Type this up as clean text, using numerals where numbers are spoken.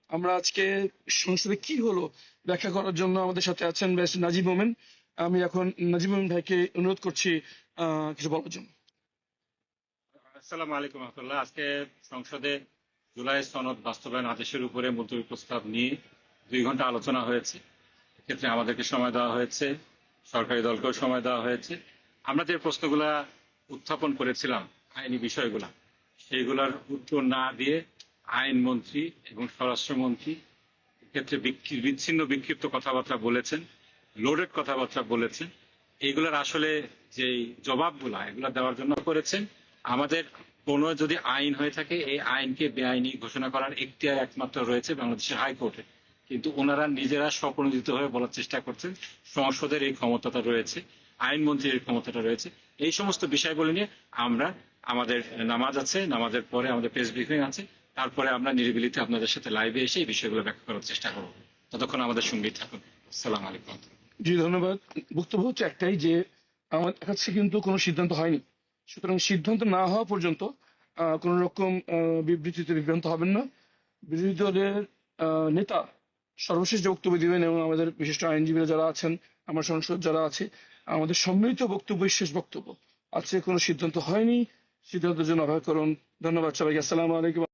আমরা আজকে সংসদে কি হলো ব্যাখ্যা করার জন্য আমাদের সাথে আছেন ব্যারিস্টার নাজিব মোমেন। আমি এখন নাজিব মোমেন ভাইকে অনুরোধ করছি কিছু বলার জন্য। আসসালামু আলাইকুম রহমতুল্লাহ। আজকে সংসদে জুলাই সনদ বাস্তবায়ন আদেশের উপরে মুলতবি প্রস্তাব নিয়ে 2 ঘন্টা আলোচনা হয়েছে। এক্ষেত্রে আমাদেরকে সময় দেওয়া হয়েছে, সরকারি দলকেও সময় দেওয়া হয়েছে। আমরা যে প্রশ্নগুলা উত্থাপন করেছিলাম আইনি বিষয়গুলা, সেইগুলার উত্তর না দিয়ে আইনমন্ত্রী এবং স্বরাষ্ট্রমন্ত্রী ক্ষেত্রে বিচ্ছিন্ন বিক্ষিপ্ত কথাবার্তা বলেছেন, লোডেড কথাবার্তা বলেছেন। এইগুলার আসলে যে জবাবগুলা এগুলা দেওয়ার জন্য করেছেন। আমাদের কোনো যদি আইন হয়ে থাকে এই আইনকে বেআইনি ঘোষণা করার এখতিয়ার একমাত্র রয়েছে বাংলাদেশের হাইকোর্টে, কিন্তু ওনারা নিজেরা স্বপ্রণোদিত হয়ে বলার চেষ্টা করছেন সংসদের এই ক্ষমতাটা রয়েছে, আইনমন্ত্রীর এই ক্ষমতাটা রয়েছে। এই সমস্ত বিষয়গুলো নিয়ে আমরা আমাদের নামাজ আছে, নামাজের পরে আমাদের প্রেস ব্রিফিং আছে, তারপরে আমরা নিরিবিলিতে আপনাদের সাথে লাইভে এসে এই বিষয়গুলো ব্যাখ্যা করার চেষ্টা করব। ততক্ষণ আমাদের সঙ্গেই থাকুন। আসসালামু আলাইকুম। জি ধন্যবাদ। বক্তব্য হচ্ছে একটাই যে আমার কাছে কিন্তু কোনো সিদ্ধান্ত হয়নি, সুতরাং সিদ্ধান্ত না হওয়া পর্যন্ত কোন রকম বিবৃতিতে বিভ্রান্ত হবেন না। বিরোধী দলের নেতা সর্বশেষ যে বক্তব্য দিবেন এবং আমাদের বিশিষ্ট আইনজীবীরা যারা আছেন, আমার সংসদ যারা আছে, আমাদের সম্মিলিত বক্তব্যই শেষ বক্তব্য। আজকে কোনো সিদ্ধান্ত হয়নি, সিদ্ধান্তের জন্য অপেক্ষা করুন। ধন্যবাদ সবাইকে। আসসালামু আলাইকুম।